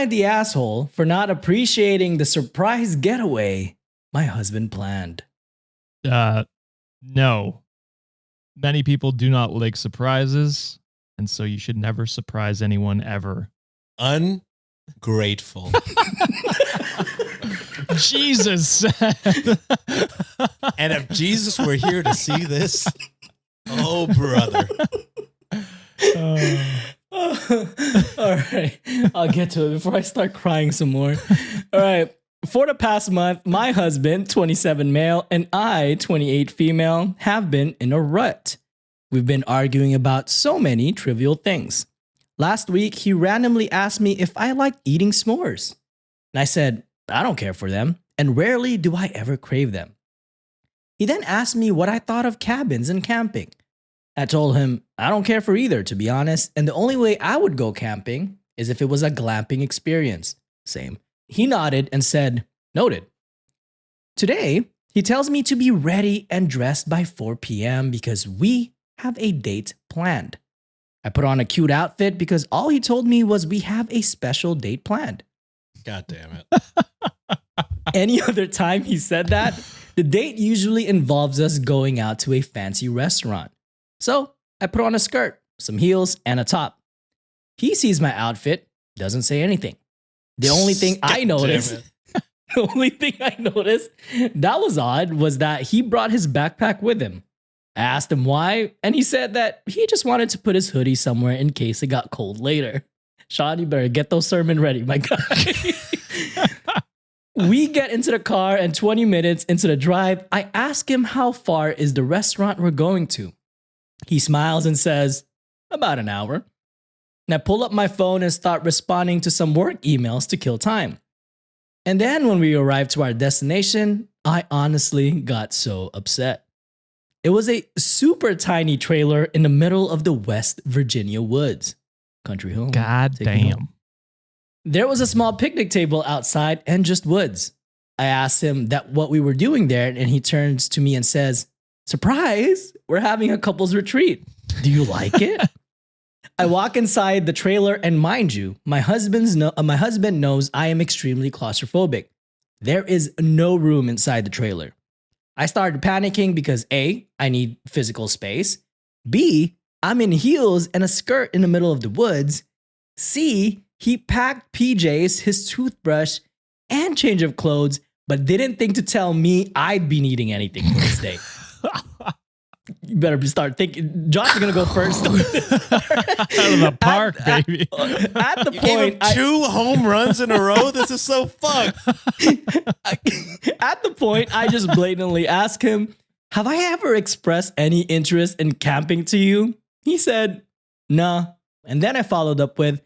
I the asshole for not appreciating the surprise getaway my husband planned? No. Many people do not like surprises, and so you should never surprise anyone ever. Ungrateful. Jesus said. And if Jesus were here to see this, oh, brother. All right. I'll get to it before I start crying some more. All right. For the past month, my husband, 27 male, and I, 28 female, have been in a rut. We've been arguing about so many trivial things. Last week, he randomly asked me if I liked eating s'mores. And I said, I don't care for them, and rarely do I ever crave them. He then asked me what I thought of cabins and camping. I told him, I don't care for either, to be honest, and the only way I would go camping is if it was a glamping experience. Same. He nodded and said, noted. Today, he tells me to be ready and dressed by 4 p.m. because we have a date planned. I put on a cute outfit because all he told me was we have a special date planned. God damn it. Any other time he said that, the date usually involves us going out to a fancy restaurant. So I put on a skirt, some heels, and a top. He sees my outfit, doesn't say anything. The only thing I noticed that was odd was that he brought his backpack with him. I asked him why, and he said that he just wanted to put his hoodie somewhere in case it got cold later. Sean, you better get those sermon ready, my guy. We get into the car, and 20 minutes into the drive, I ask him how far is the restaurant we're going to. He smiles and says, about an hour. And I pull up my phone and start responding to some work emails to kill time. And then when we arrived to our destination, I honestly got so upset. It was a super tiny trailer in the middle of the West Virginia woods. Country home. God damn. There was a small picnic table outside and just woods. I asked him that what we were doing there, and he turns to me and says, surprise, we're having a couple's retreat. Do you like it? I walk inside the trailer, and mind you, my husband knows I am extremely claustrophobic. There is no room inside the trailer. I started panicking because A, I need physical space. B, I'm in heels and a skirt in the middle of the woods. C, he packed PJs, his toothbrush, and change of clothes, but didn't think to tell me I'd be needing anything for this day. You better start thinking. Josh is going to go first. Out of the park, baby. At the You point, gave him 2 home runs in a row? This is so fucked. At the point, I just blatantly asked him, have I ever expressed any interest in camping to you? He said, nah. And then I followed up with,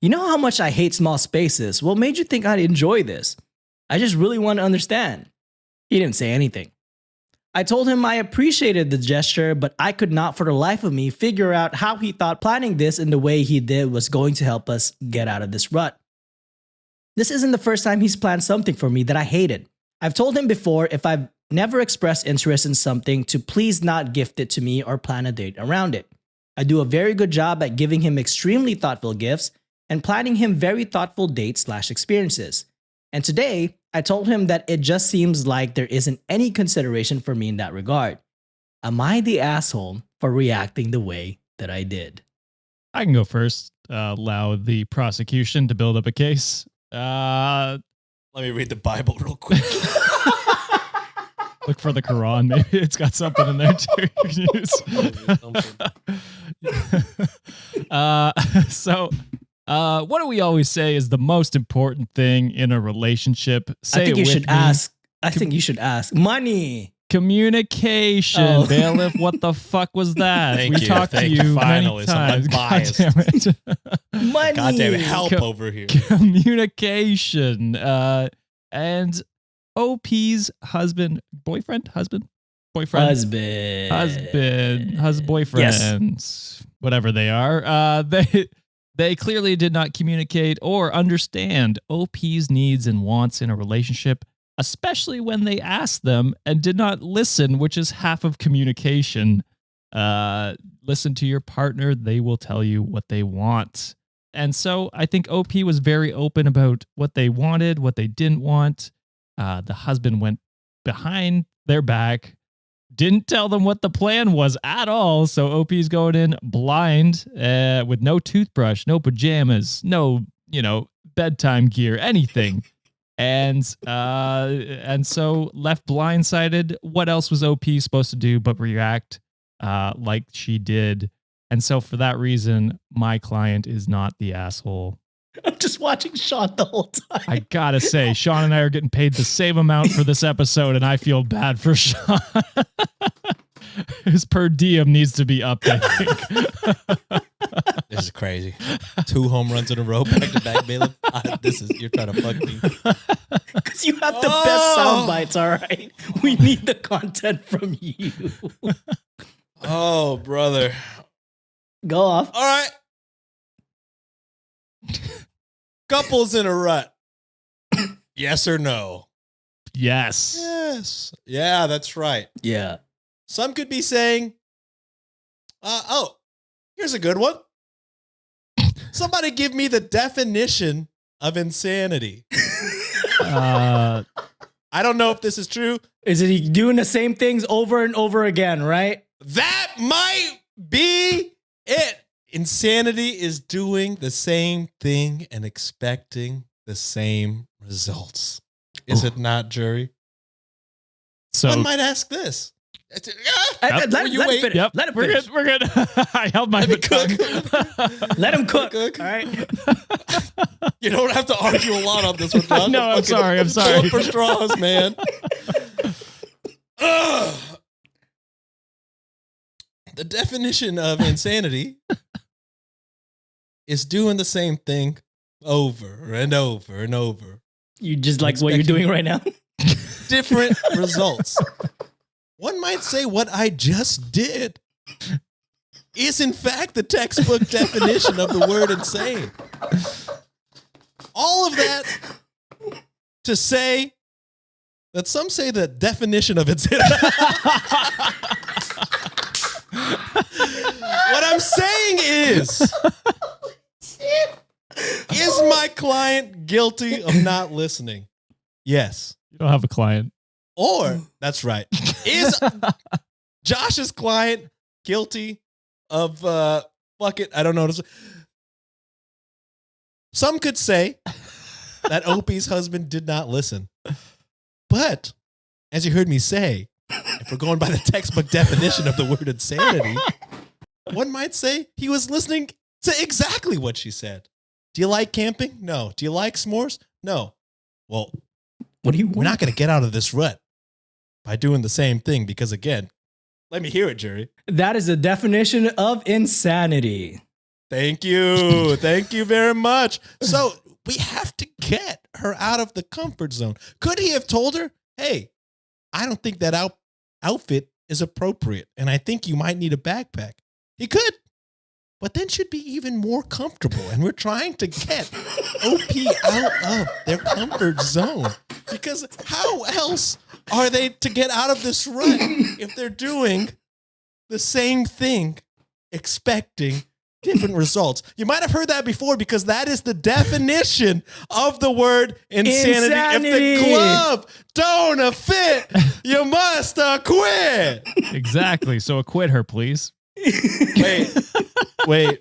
you know how much I hate small spaces. What made you think I'd enjoy this? I just really want to understand. He didn't say anything. I told him I appreciated the gesture, but I could not for the life of me figure out how he thought planning this in the way he did was going to help us get out of this rut. This isn't the first time he's planned something for me that I hated. I've told him before if I've never expressed interest in something to please not gift it to me or plan a date around it. I do a very good job at giving him extremely thoughtful gifts and planning him very thoughtful dates/experiences. And today, I told him that it just seems like there isn't any consideration for me in that regard. Am I the asshole for reacting the way that I did? I can go first. Allow the prosecution to build up a case. Let me read the Bible real quick. Look for the Quran. Maybe it's got something in there too you can use. What do we always say is the most important thing in a relationship? I think you should ask. Money. Communication. Oh. Bailiff, what the fuck was that? Thank you. Talked to you Finally, many times. biased. God damn it. Money. God damn it. Help over here. Communication. And OP's boyfriend, boyfriends, whatever they are. They clearly did not communicate or understand OP's needs and wants in a relationship, especially when they asked them and did not listen, which is half of communication. Listen to your partner. They will tell you what they want. And so I think OP was very open about what they wanted, what they didn't want. The husband went behind their back, didn't tell them what the plan was at all. So OP's going in blind with no toothbrush, no pajamas, no, bedtime gear, anything. And so left blindsided. What else was OP supposed to do but react like she did? And so for that reason, my client is not the asshole. I'm just watching Sean the whole time. I gotta say, Sean and I are getting paid the same amount for this episode, and I feel bad for Sean. His per diem needs to be upped, I think. This is crazy. 2 home runs in a row, back to back, Bailiff. You're trying to fuck me. Because you have the best sound bites, all right? We need the content from you. Oh, brother. Go off. All right. Couples in a rut. Yes or no? Yes. Yes. Yeah, that's right. Yeah. Some could be saying, here's a good one. Somebody give me the definition of insanity. I don't know if this is true. Is it he doing the same things over and over again, right? That might be it. Insanity is doing the same thing and expecting the same results. Is it not, jury? So One might ask this. Let him finish. Yep, Let him we're finish. good. We're good. I held my tongue. Let him cook. Cook. All right. You don't have to argue a lot on this one, John. No, I'm sorry. I'm sorry. Pull up for straws, man. The definition of insanity is doing the same thing over and over and over. You just like what you're doing right now? Different results. One might say what I just did is in fact the textbook definition of the word insane. All of that to say that some say the definition of insanity. What I'm saying is my client guilty of not listening? Yes. You don't have a client. Or, that's right, is Josh's client guilty of, fuck it, I don't know. Some could say that Opie's husband did not listen. But, as you heard me say, if we're going by the textbook definition of the word insanity, one might say he was listening to exactly what she said. Do you like camping? No. Do you like s'mores? No. Well, What do you want? we're not going to get out of this rut by doing the same thing because, again, let me hear it, Jerry. That is the definition of insanity. Thank you. Thank you very much. So we have to get her out of the comfort zone. Could he have told her, hey, I don't think that outfit is appropriate, and I think you might need a backpack? He could, but then she'd be even more comfortable. And we're trying to get OP out of their comfort zone, because how else are they to get out of this rut if they're doing the same thing, expecting different results? You might have heard that before, because that is the definition of the word insanity. If the glove don't fit, you must quit. Exactly. So acquit her, please. Wait.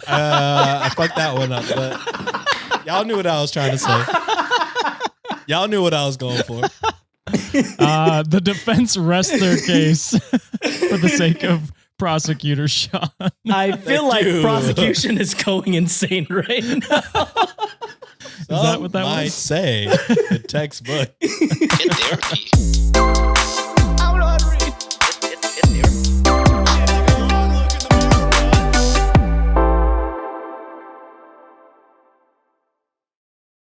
I fucked that one up, but y'all knew what I was trying to say. Y'all knew what I was going for. The defense rests their case for the sake of prosecutor Sean. I feel like you. prosecution is going insane right now. Is that what that might was? say the textbook. In therapy.